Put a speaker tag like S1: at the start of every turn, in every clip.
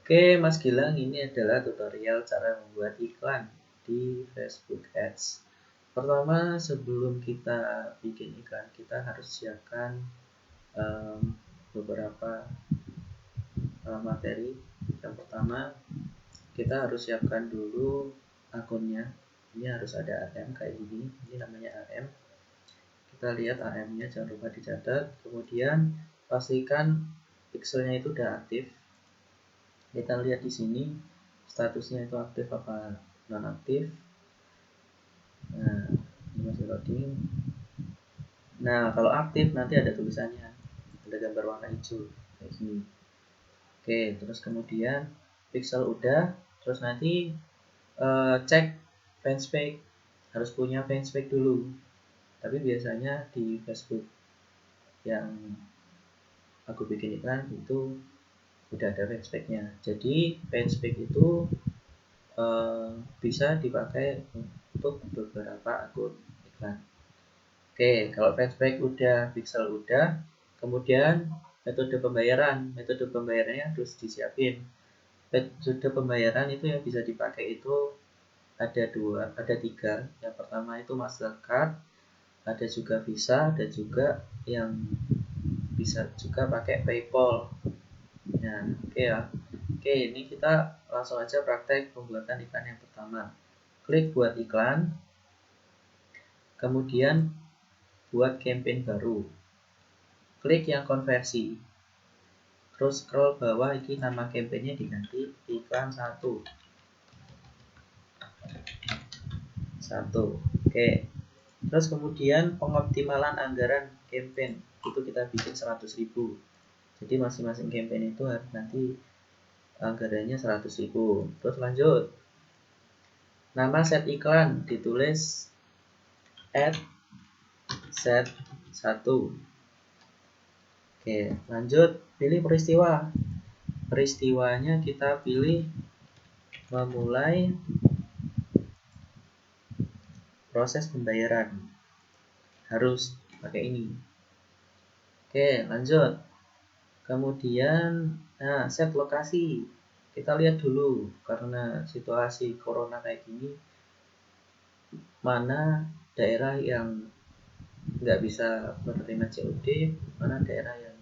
S1: Oke Mas Gilang, ini adalah tutorial cara membuat iklan di Facebook Ads. Pertama, sebelum kita bikin iklan, kita harus siapkan beberapa materi. Yang pertama, kita harus siapkan dulu akunnya. Ini harus ada AM kayak gini, ini namanya AM. Kita lihat AM-nya, jangan lupa dicatat. Kemudian pastikan pixelnya itu udah aktif. Kita lihat di sini statusnya itu aktif apa non aktif. Nah, ini masih loading. Nah, kalau aktif nanti ada tulisannya, ada gambar warna hijau kayak gini. Oke, terus kemudian pixel udah, terus nanti cek fanspage, harus punya fanspage dulu. Tapi biasanya di Facebook yang aku bikin iklan itu udah ada fanspage-nya. Jadi fanspage itu bisa dipakai untuk beberapa akun iklan. Oke, kalau fanspage udah, pixel udah, kemudian metode pembayaran. Metode pembayarannya harus disiapin. Metode pembayaran itu yang bisa dipakai itu ada tiga. Yang pertama itu Mastercard, ada juga Visa, dan juga yang bisa juga pakai PayPal. Nah, oke ya. Oke, ini kita langsung aja praktek pembuatan iklan yang pertama. Klik buat iklan, kemudian buat campaign baru. Klik yang konversi. Terus scroll bawah, ini nama campaignnya diganti iklan 1. Oke. Terus kemudian pengoptimalan anggaran campaign itu kita bikin 100.000. Jadi masing-masing campaign itu nanti anggarannya 100.000. Terus lanjut. Nama set iklan ditulis add set 1. Oke, lanjut pilih peristiwa. Peristiwanya kita pilih memulai proses pembayaran. Harus pakai ini. Oke, lanjut. Kemudian set lokasi. Kita lihat dulu, karena situasi corona kayak gini, mana daerah yang nggak bisa menerima COD, mana daerah yang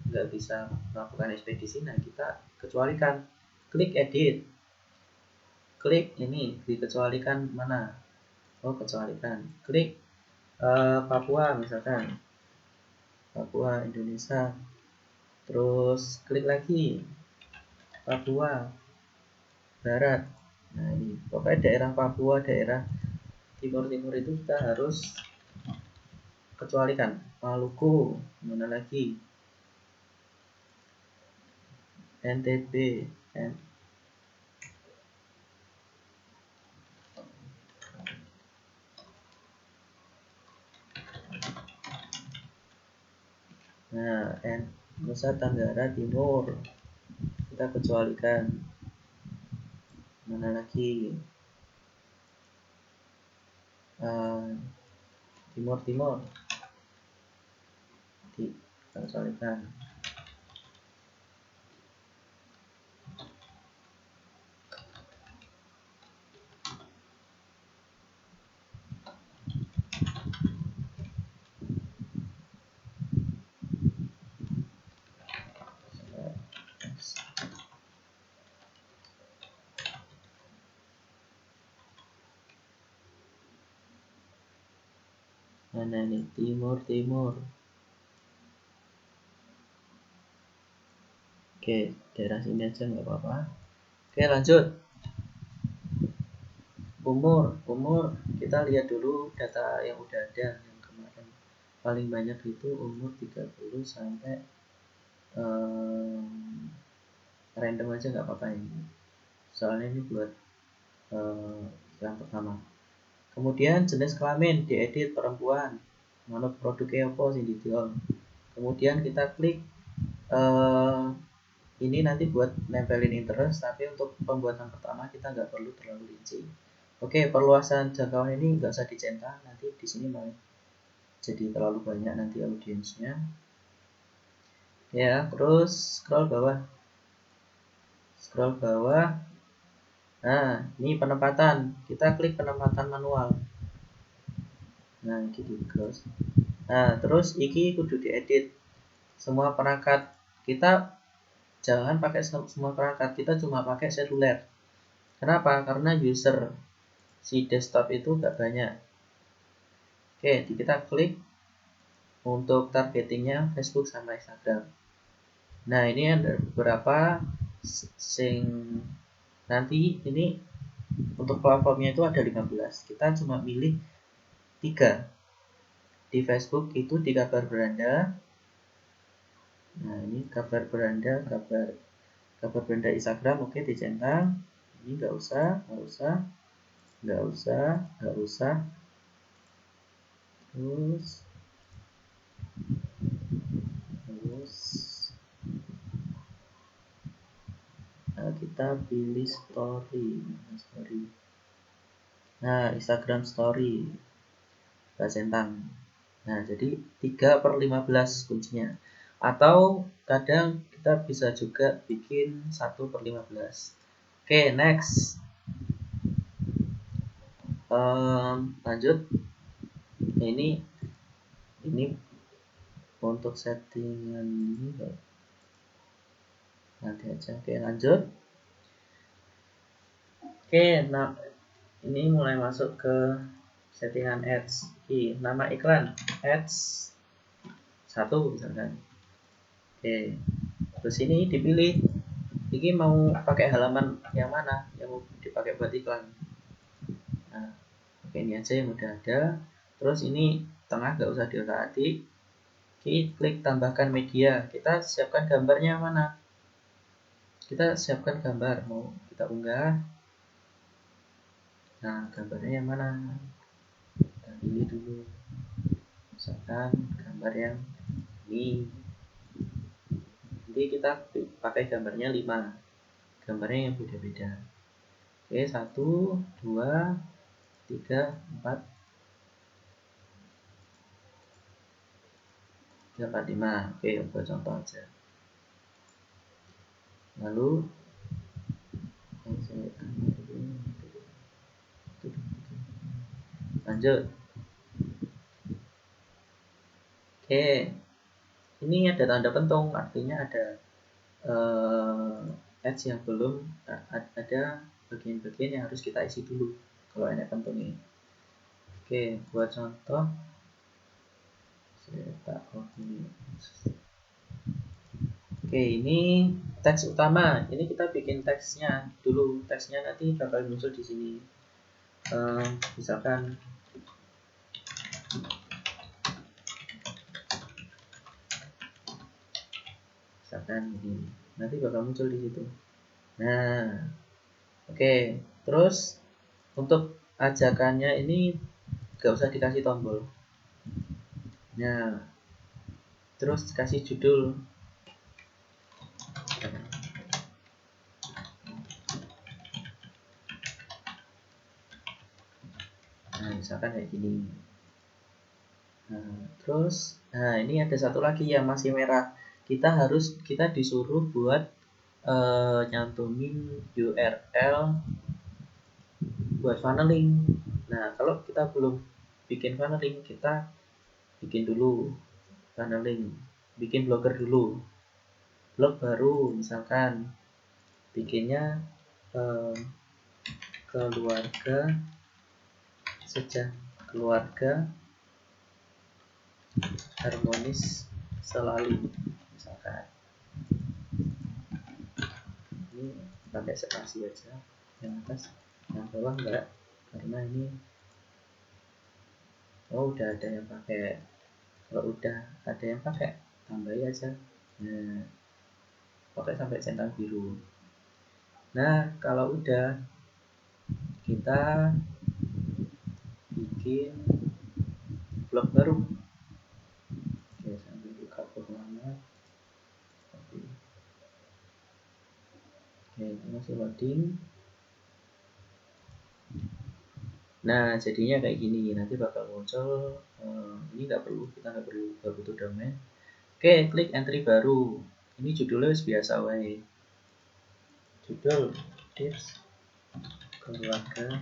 S1: nggak bisa melakukan ekspedisi. Nah, kita kecualikan. Klik edit, klik ini dikecualikan mana. Kecualikan, klik Papua misalkan, Papua Indonesia. Terus klik lagi Papua Barat. Nah, ini pokoknya daerah Papua, daerah timur-timur itu kita harus kecualikan. Maluku, mana lagi, NTB, Nusa Tenggara Timur kita kecualikan. Mana lagi, Timur kita kecualikan. Mana nih, timur. Oke, daerah sini aja nggak apa-apa. Oke, lanjut. Umur kita lihat dulu data yang udah ada yang kemarin. Paling banyak itu umur 30 sampai random aja nggak apa-apa ini. Soalnya ini buat yang pertama. Kemudian jenis kelamin diedit perempuan. Mana produknya apa sih dijual. Kemudian kita klik ini nanti buat nempelin interest, tapi untuk pembuatan pertama kita nggak perlu terlalu rinci. Oke, perluasan jangkauan ini nggak usah dicentang, nanti di sini mau jadi terlalu banyak nanti audiensnya. Ya, terus scroll scroll bawah. Nah, ini penempatan. Kita klik penempatan manual. Nah, ini di close. Nah, terus iki kudu diedit. Semua perangkat kita jangan pakai semua perangkat, kita cuma pakai seluler. Kenapa? Karena user si desktop itu gak banyak. Oke, kita klik untuk targetingnya Facebook sama Instagram. Nah, ini ada beberapa sing nanti ini untuk platformnya itu ada 15. Kita cuma milih 3. Di Facebook itu di kabar beranda. Nah, ini kabar beranda, kabar beranda Instagram, oke, dicentang. Ini nggak usah. Terus nah, kita pilih story. Nah, Instagram story kita centang. Nah, jadi 3/15 kuncinya. Atau kadang kita bisa juga bikin 1/15. Oke, next. Lanjut. Ini untuk settingan ini nanti aja. Oke, lanjut. Oke, nah ini mulai masuk ke settingan ads. Oke, nama iklan ads 1 misalkan. Oke, terus ini dipilih. Ini mau pakai halaman yang mana yang mau dipakai buat iklan. Nah, oke, ini aja yang udah ada. Terus ini tengah gak usah diotak-atik. Oke, klik tambahkan media. Kita siapkan gambarnya mana? Kita siapkan gambar, mau kita unggah. Nah, gambarnya yang mana? Kita pilih dulu. Misalkan gambar yang ini. Jadi kita pakai gambarnya 5. Gambarnya yang beda-beda. Oke, 1, 2, 3, 4, 5. Oke, buat contoh aja. Lalu lanjut. Oke, ini ada tanda pentung, artinya ada ads yang belum ada bagian-bagian yang harus kita isi dulu kalau ada pentung ini. Oke, buat contoh saya tak copy. Oke, ini teks utama. Ini kita bikin teksnya dulu. Teksnya nanti bakal muncul di sini. Misalkan ini nanti bakal muncul di situ. Nah, oke. Terus untuk ajakannya ini gak usah dikasih tombol. Nah, terus kasih judul. Nah, misalkan kayak gini. Nah, terus, ini ada satu lagi yang masih merah. Kita disuruh buat nyantumin URL buat funneling. Nah, kalau kita belum bikin funneling, kita bikin dulu funneling, bikin blogger dulu. Blog baru misalkan bikinnya keluarga harmonis selalu misalkan. Ini pakai spasi aja yang atas, yang bawah enggak, karena ini udah ada yang pakai. Kalau udah ada yang pakai, tambahin aja. Nah, pakai sampai centang biru. Nah, kalau udah, kita bikin blog baru. Oke, sambil buka lama. Oke, ini masih loading. Nah, jadinya kayak gini. Nanti bakal muncul. Ini kita nggak butuh domain. Oke, klik entry baru. Ini judulnya biasa wae. judul tips keluarga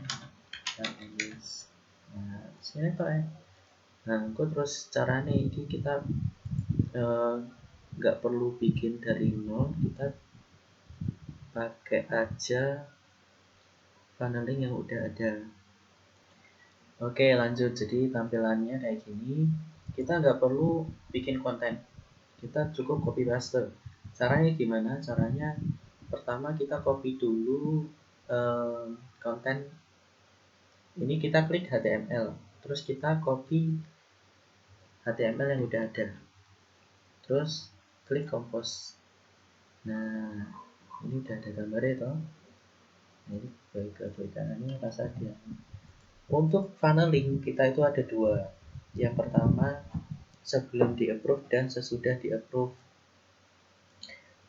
S1: Chinese. Nah sini Pak ya. Nah aku terus caranya ini kita nggak perlu bikin dari nol, kita pakai aja funneling yang udah ada. Oke lanjut, jadi tampilannya kayak gini. Kita nggak perlu bikin konten, kita cukup copy paste. Caranya gimana? Caranya pertama kita copy dulu konten ini, kita klik HTML, terus kita copy HTML yang udah ada, terus klik compose. Nah ini udah ada gambarnya toh. Nah, ini kebaikannya rasa dia. Untuk funneling kita itu ada dua. Yang pertama sebelum di approve dan sesudah di approve.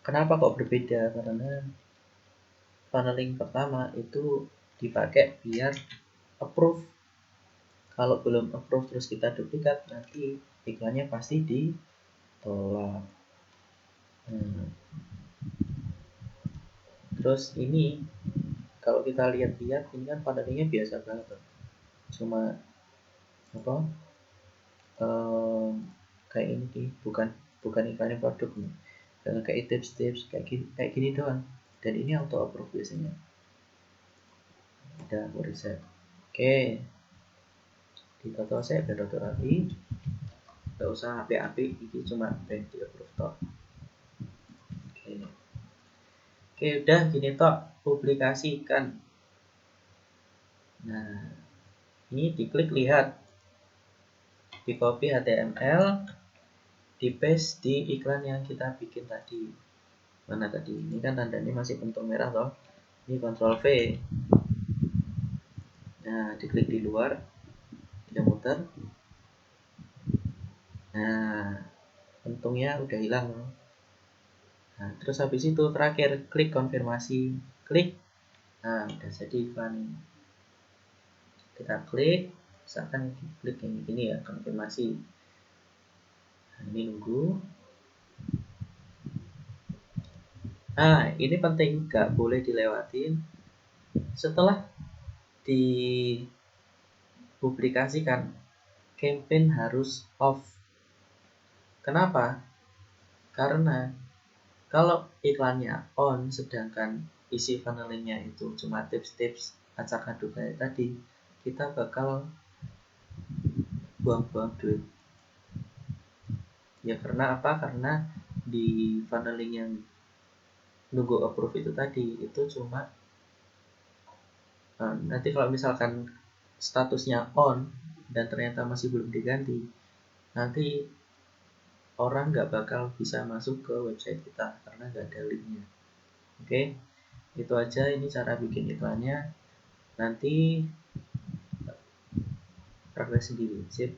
S1: Kenapa kok berbeda? Karena funneling pertama itu dipakai biar approve. Kalau belum approve terus kita duplikat, nanti iklannya pasti ditolak. Terus ini kalau kita lihat-lihat ini kan funnelingnya biasa banget, cuma apa? Kayak ini bukan iklannya produk nih. Kayak tips-tips kayak gini doang, dan ini auto approve biasanya. Udah aku reset. Oke, ditoto saya biar rotor rapi, nggak usah HP ini cuma bank di approve toh. Oke udah gini toh, publikasikan. Nah ini diklik lihat, di copy HTML, di paste di iklan yang kita bikin tadi. Mana tadi? Ini kan tandanya masih pentul merah toh. Ini Ctrl V. Nah, diklik di luar, kita muter. Nah, pentungnya udah hilang. Nah, terus habis itu terakhir klik konfirmasi, klik. Nah, udah jadi iklan. Kita klik, misalkan klik yang gini ya, konfirmasi. Nah, ini nunggu. Nah, ini penting, gak boleh dilewatin. Setelah dipublikasikan, campaign harus off. Kenapa? Karena kalau iklannya on, sedangkan isi funnelingnya itu cuma tips-tips acak-aduk kayak tadi, kita bakal buang-buang duit. Ya karena apa? Karena di funneling yang nunggu approve itu tadi, itu cuma nanti kalau misalkan statusnya on dan ternyata masih belum diganti, nanti orang nggak bakal bisa masuk ke website kita karena nggak ada linknya. Oke, itu aja, ini cara bikin iklannya. Nanti praktek sendiri, sip.